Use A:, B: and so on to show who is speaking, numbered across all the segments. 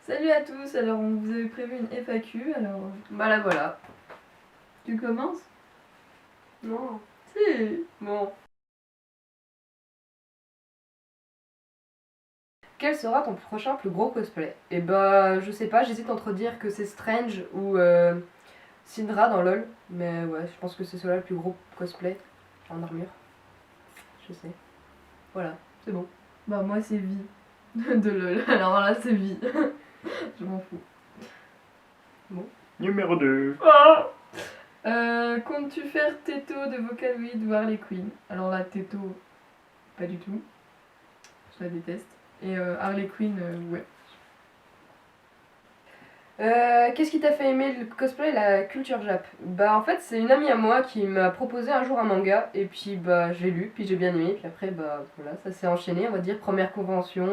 A: Salut à tous, alors on vous avait prévu une FAQ, alors
B: Bah là voilà.
A: tu commences?
B: Non.
A: Si.
B: Bon. Quel sera ton prochain plus gros cosplay? Et bah je sais pas, j'hésite entre dire que c'est Strange ou Syndra dans LoL. Mais ouais, je pense que c'est cela le plus gros cosplay en armure. Je sais. Voilà, c'est bon.
A: Bah moi c'est Vi de LOL, alors là c'est Vi. Je m'en fous.
C: Numéro 2.
A: Comptes-tu faire Teto de Vocaloid ou Harley Quinn? Alors là Teto, pas du tout. Je la déteste. Et Harley Quinn, ouais.
B: Qu'est-ce qui t'a fait aimer le cosplay et la culture Jap? Bah en fait c'est une amie à moi qui m'a proposé un jour un manga et puis bah j'ai lu, puis j'ai bien aimé, puis après bah voilà, ça s'est enchaîné on va dire, première convention,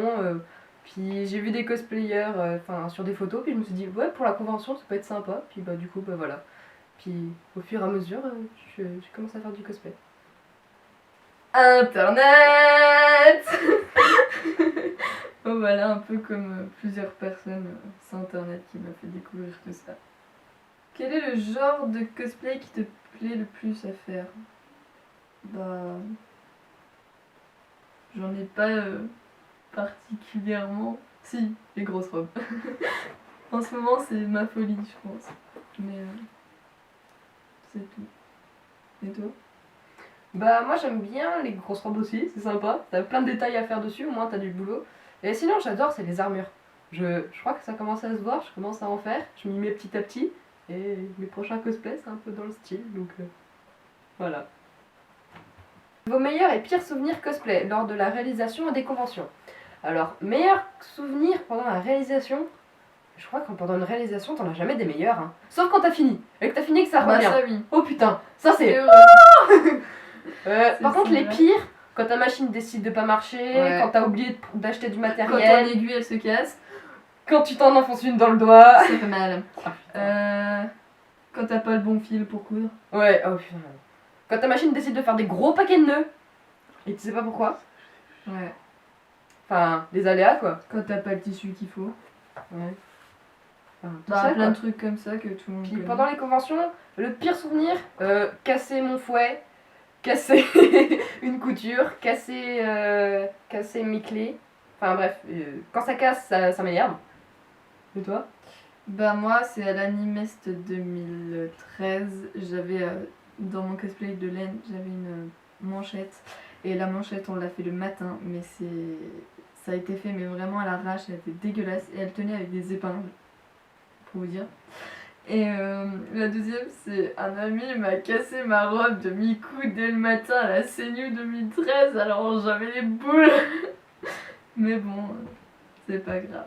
B: puis j'ai vu des cosplayers sur des photos, puis je me suis dit ouais pour la convention ça peut être sympa, puis bah du coup bah voilà. Puis au fur et à mesure j'ai commencé à faire du cosplay.
A: Internet. Oh voilà, un peu comme plusieurs personnes, c'est Internet qui m'a fait découvrir tout ça. Quel est le genre de cosplay qui te plaît le plus à faire? Bah... J'en ai pas particulièrement... Si, les grosses robes. En ce moment c'est ma folie je pense. Mais c'est tout. Et toi?
B: Bah moi j'aime bien les grosses robes aussi, c'est sympa, t'as plein de détails à faire dessus, au moins t'as du boulot. Et sinon j'adore c'est les armures. Je crois que ça commence à se voir, je commence à en faire, je m'y mets petit à petit, et mes prochains cosplays c'est un peu dans le style, donc voilà. Vos meilleurs et pires souvenirs cosplay lors de la réalisation et des conventions. Alors, meilleurs souvenirs pendant la réalisation, je crois que pendant une réalisation t'en as jamais des meilleurs, hein. Sauf quand t'as fini, et que t'as fini et que ça
A: Bah
B: revient.
A: ça oui.
B: Oh putain, ça c'est...
A: C'est heureux.
B: Par contre, les
A: vrai.
B: pires, quand ta machine décide de pas marcher,
A: Ouais.
B: quand t'as oublié d'acheter du
A: Quand ton
B: matériel,
A: aiguille elle se casse,
B: quand tu t'en enfonces une dans le doigt.
A: ça fait mal. Quand t'as pas le bon fil pour coudre.
B: Ouais, oh putain. Quand ta machine décide de faire des gros paquets de nœuds, et tu sais pas pourquoi.
A: Ouais.
B: Enfin, des aléas quoi.
A: Quand t'as pas le tissu qu'il faut.
B: Ouais. Enfin, tout
A: Bah
B: ça,
A: plein
B: quoi.
A: de trucs comme ça que tout le monde
B: Puis
A: connaît.
B: pendant les conventions, le pire souvenir, casser mon fouet, casser une couture, casser mes clés. Enfin bref, quand ça casse, ça m'énerve. Et toi?
A: Bah moi c'est à l'Animest 2013, j'avais dans mon cosplay de laine, j'avais une manchette et la manchette on l'a fait le matin mais ça a été fait mais vraiment à l'arrache, elle était dégueulasse et elle tenait avec des épingles pour vous dire. Et la deuxième c'est un ami m'a cassé ma robe de Miku dès le matin à la CNU 2013 alors j'avais les boules mais bon c'est pas grave.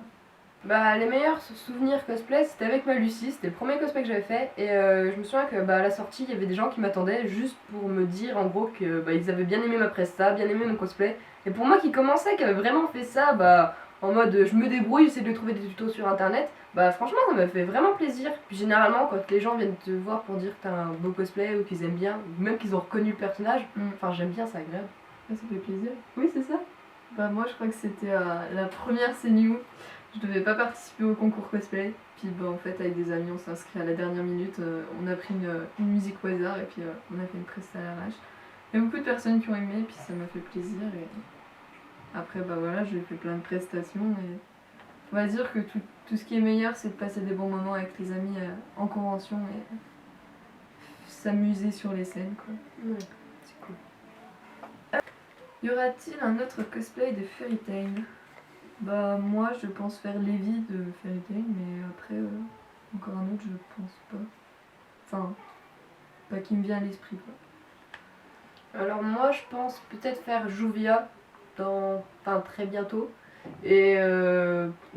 B: Bah les meilleurs souvenirs cosplay c'était avec ma Lucie, c'était le premier cosplay que j'avais fait et je me souviens que bah, à la sortie il y avait des gens qui m'attendaient juste pour me dire en gros que bah, ils avaient bien aimé ma presta, bien aimé mon cosplay. Et pour moi qui commençais, qui avait vraiment fait ça bah, en mode je me débrouille, j'essaie de trouver des tutos sur internet, bah franchement ça m'a fait vraiment plaisir. Puis généralement quand les gens viennent te voir pour dire que t'as un beau cosplay ou qu'ils aiment bien, ou même qu'ils ont reconnu le personnage, enfin j'aime bien, c'est agréable.
A: Ça fait plaisir.
B: Oui c'est ça.
A: Bah moi je crois que c'était la première CNU, je devais pas participer au concours cosplay, puis bah en fait avec des amis on s'est inscrit à la dernière minute, on a pris une musique au hasard et puis on a fait une presta à l'arrache. Il y a beaucoup de personnes qui ont aimé puis ça m'a fait plaisir et après bah voilà j'ai fait plein de prestations et on va dire que tout ce qui est meilleur c'est de passer des bons moments avec les amis en convention et s'amuser sur les scènes quoi.
B: Ouais, c'est cool.
A: Y aura-t-il un autre cosplay de Fairy Tail? Bah moi je pense faire Lévi de Fairy Tail mais après encore un autre je pense pas. Enfin, pas qui me vient à l'esprit quoi.
B: Alors moi je pense peut-être faire Juvia très bientôt et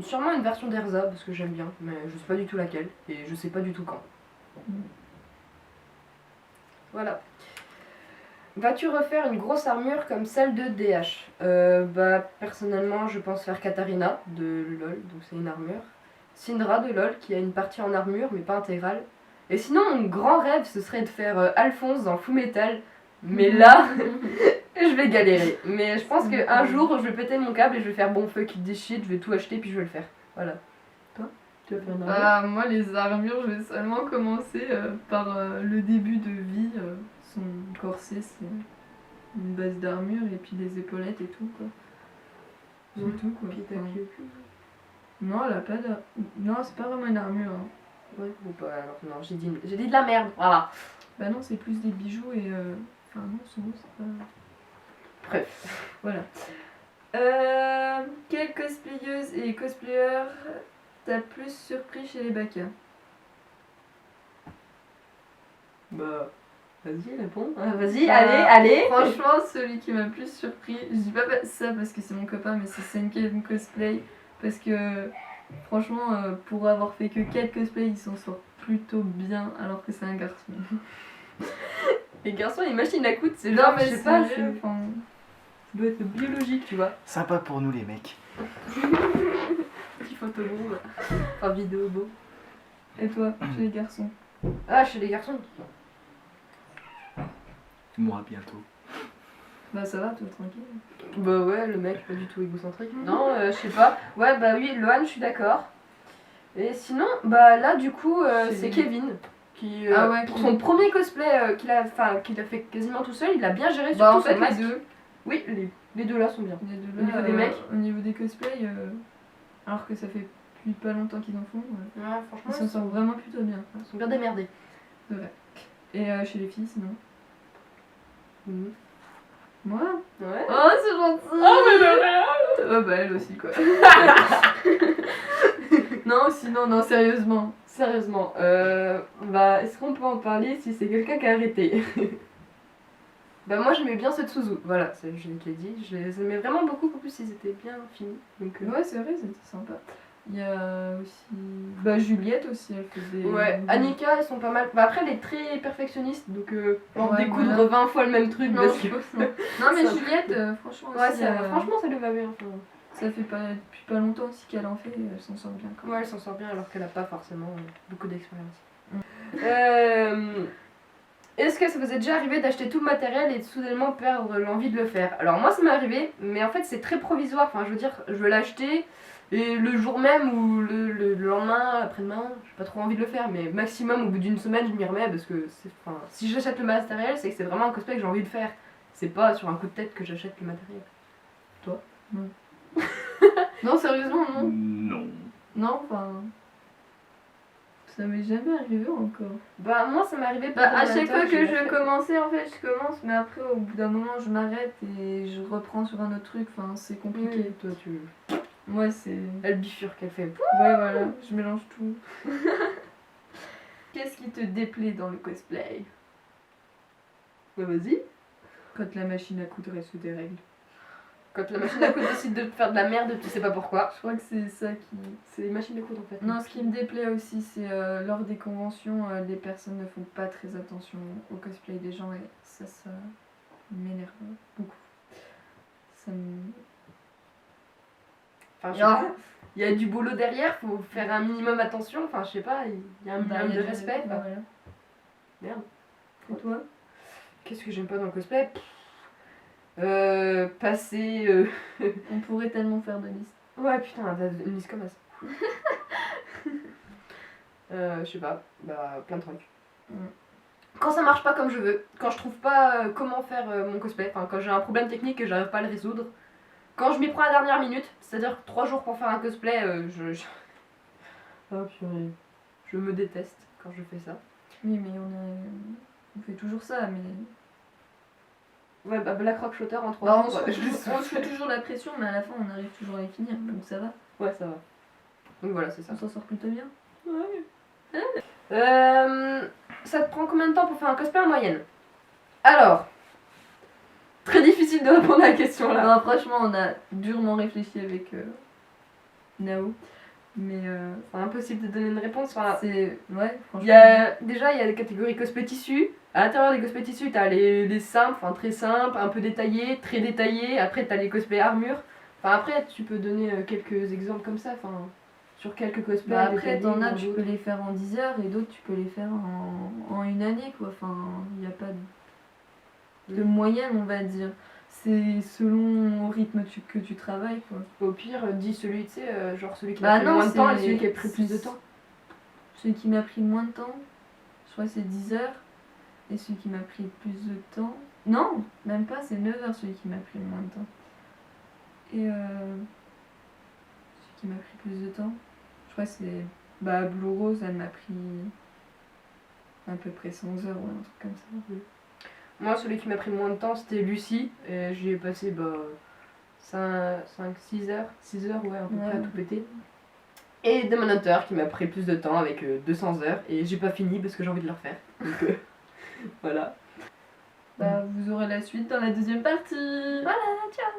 B: sûrement une version d'Erza parce que j'aime bien mais je sais pas du tout laquelle et je sais pas du tout quand. Voilà. Vas-tu refaire une grosse armure comme celle de DH? Bah personnellement je pense faire Katarina de LoL, donc c'est une armure. Syndra de LoL qui a une partie en armure mais pas intégrale. Et sinon mon grand rêve ce serait de faire Alphonse dans Fullmetal. Mais là, je vais galérer. Mais je pense qu'un jour, je vais péter mon câble et je vais faire bon fuck this shit, je vais tout acheter puis je vais le faire. Voilà. Tu vas faire une armure?
A: Bah, moi, les armures, je vais seulement commencer par le début de vie. Son corset, c'est une base d'armure et puis des épaulettes et tout, quoi. C'est
B: Ouais.
A: tout, quoi.
B: Puis t'as
A: Enfin,
B: que-
A: non, elle a pas d'armure. Non, c'est pas vraiment une armure. Hein.
B: Ouais, ou pas, alors non, j'ai dit de la merde, voilà.
A: Bah non, c'est plus des bijoux et... Enfin non, son nom, c'est pas...
B: Bref.
A: Voilà. Quelle cosplayeuse et cosplayer t'as plus surpris chez les Baka?
B: Bah, vas-y, réponds. Vas-y,
A: Bah,
B: allez.
A: Franchement, celui qui m'a le plus surpris, je dis pas ça parce que c'est mon copain, mais c'est Senken Cosplay. Parce que, franchement, pour avoir fait que 4 cosplays, il s'en sort plutôt bien alors que c'est un garçon.
B: Les garçons, les machines à coudre, c'est
A: Non,
B: genre,
A: mais
B: je sais pas,
A: sérieux,
B: ça
A: enfin,
B: doit être biologique, tu vois.
C: Sympa pour nous les mecs.
B: Petit photobombe. Enfin, vidéo beau.
A: Et toi, chez les garçons?
B: Ah, chez les garçons.
C: Moi bientôt.
A: Bah ça va, toi, tranquille.
B: Bah ouais, le mec, pas du tout égocentrique. Non, je sais pas. Ouais, bah oui, Lohan, je suis d'accord. Et sinon, bah là, du coup,
A: C'est
B: c'est
A: lui.
B: Kevin. Qui,
A: Ah ouais,
B: pour
A: Kevin.
B: son premier cosplay qu'il a fait quasiment tout seul, il a bien géré
A: Bah en
B: surtout
A: fait,
B: son
A: les
B: masque.
A: deux.
B: Oui, les deux là sont bien.
A: Les deux
B: Au niveau des mecs.
A: Au niveau des cosplays, alors que ça fait depuis pas longtemps qu'ils en font,
B: Ouais,
A: ils
B: franchement,
A: s'en sortent vraiment plutôt bien.
B: ils sont bien démerdés.
A: Et chez les filles, sinon? Moi?
B: Ouais.
A: Oh, c'est gentil!
B: Oh, mais de rien.
A: Oh, bah elle aussi, quoi. Non, sinon, non, sérieusement.
B: Sérieusement, bah, est-ce qu'on peut en parler si c'est quelqu'un qui a arrêté? Bah moi j'aimais bien ceux de Suzu, voilà, je l'ai dit, je les aimais vraiment beaucoup, en plus ils étaient bien finis. Donc,
A: Ouais, c'est vrai, c'était sympa. Il y a aussi. Bah, Juliette aussi, elle faisait.
B: ouais, Annika, ils sont pas mal. Bah après, elle est très perfectionniste, donc en
A: Ouais,
B: découdre
A: voilà.
B: 20 fois le même truc.
A: Non,
B: parce
A: je
B: que...
A: pense non. Non, mais
B: Ça-
A: Juliette, franchement,
B: Ouais,
A: aussi,
B: franchement, ça lui va bien. Enfin.
A: ça fait pas, depuis pas longtemps aussi qu'elle en fait, elle s'en sort bien quand même.
B: Ouais, elle s'en sort bien alors qu'elle a pas forcément beaucoup d'expérience. Est-ce que ça vous est déjà arrivé d'acheter tout le matériel et de soudainement perdre l'envie de le faire? Alors moi ça m'est arrivé, mais en fait c'est très provisoire, enfin je veux dire, je veux l'acheter et le jour même ou le lendemain, après-demain, j'ai pas trop envie de le faire, mais maximum au bout d'une semaine je m'y remets parce que si j'achète le matériel c'est que c'est vraiment un cosplay que j'ai envie de faire. C'est pas sur un coup de tête que j'achète le matériel.
A: Non, sérieusement, non.
C: Non.
A: Non, enfin. Ça m'est jamais arrivé encore.
B: Bah moi ça m'est arrivé
A: Bah, à
B: pendant
A: chaque fois
B: Manhattan,
A: que
B: j'ai
A: je
B: fait-
A: commençais, en fait, je commence, mais après, au bout d'un moment, je m'arrête et je reprends sur un autre truc. Enfin, c'est compliqué.
B: Oui, toi tu...
A: Moi, c'est.
B: Elle bifurque, elle fait...
A: Ouais, voilà, je mélange tout. Qu'est-ce qui te déplaît dans le cosplay?
B: Bah vas-y.
A: Quand la machine à coudre elle se dérègle.
B: Quand la machine à coudre décide de te faire de la merde, tu sais pas pourquoi.
A: Je crois que c'est ça qui.
B: C'est les machines à coudre en fait.
A: Non, ce qui me déplaît aussi, c'est lors des conventions, les personnes ne font pas très attention au cosplay des gens et ça m'énerve beaucoup. Ça me.
B: Enfin, je sais pas, il y a du boulot derrière, faut faire un minimum attention. Enfin, je sais pas, il y a un minimum de respect.
A: Bah,
B: quoi.
A: voilà.
B: Merde.
A: Et toi?
B: Qu'est-ce que j'aime pas dans le cosplay? Passer.
A: On pourrait tellement faire de listes.
B: Ouais, putain, t'as une liste comme ça. Je sais pas, bah plein de trucs.
A: Mm.
B: Quand ça marche pas comme je veux, quand je trouve pas comment faire mon cosplay, enfin quand j'ai un problème technique et que j'arrive pas à le résoudre, quand je m'y prends à la dernière minute, c'est-à-dire 3 jours pour faire un cosplay, Oh purée, je me déteste quand je fais ça.
A: Oui, mais on fait toujours ça, mais.
B: Ouais, bah Black Rock Shooter en 3
A: Bah, on
B: jours,
A: se
B: je
A: on se fout toujours la pression, mais à la fin, on arrive toujours à les finir, donc ça va.
B: Ouais, ça va. Donc voilà, c'est ça.
A: On s'en sort plutôt bien.
B: Ça te prend combien de temps pour faire un cosplay en moyenne? Alors, très difficile de répondre à la question là.
A: Non, franchement, on a durement réfléchi avec Nao. Mais
B: C'est impossible de donner une réponse. Enfin,
A: c'est. Ouais, franchement.
B: déjà, il y a des catégories cosplay tissus. À l'intérieur des cosplays tissus, t'as les simples, enfin très simples, un peu détaillés, très détaillés. Après, t'as les cosplays armure. Enfin, après, tu peux donner quelques exemples comme ça. Enfin, sur quelques cosplays.
A: Bah, après,
B: détaillés,
A: t'en as,
B: dans
A: tu
B: d'autres.
A: peux les faire en 10 heures et d'autres, tu peux les faire en une année, quoi. Enfin, il n'y a pas de moyenne, on va dire. c'est selon au rythme que tu travailles, quoi.
B: Au pire, dis celui, tu sais, genre celui qui
A: Bah
B: a pris
A: non,
B: moins de temps et
A: c'est-
B: celui qui a pris plus de
A: c'est-
B: temps.
A: Celui qui m'a pris moins de temps, je crois que c'est 10 heures. Et celui qui m'a pris plus de temps. Non, même pas, c'est 9 heures celui qui m'a pris moins de temps. Et celui qui m'a pris plus de temps, je crois que c'est. Bah, Blue Rose, elle m'a pris à peu près 100 heures ou un truc comme ça.
B: Moi, celui qui m'a pris moins de temps, c'était Lucie. Et j'y ai passé 5, 6 heures. 6 heures, ouais, à peu près à
A: Ouais.
B: tout péter. Et Demon Hunter qui m'a pris plus de temps avec 200 heures. Et j'ai pas fini parce que j'ai envie de le refaire. Donc voilà.
A: Bah, vous aurez la suite dans la deuxième partie.
B: Voilà, ciao.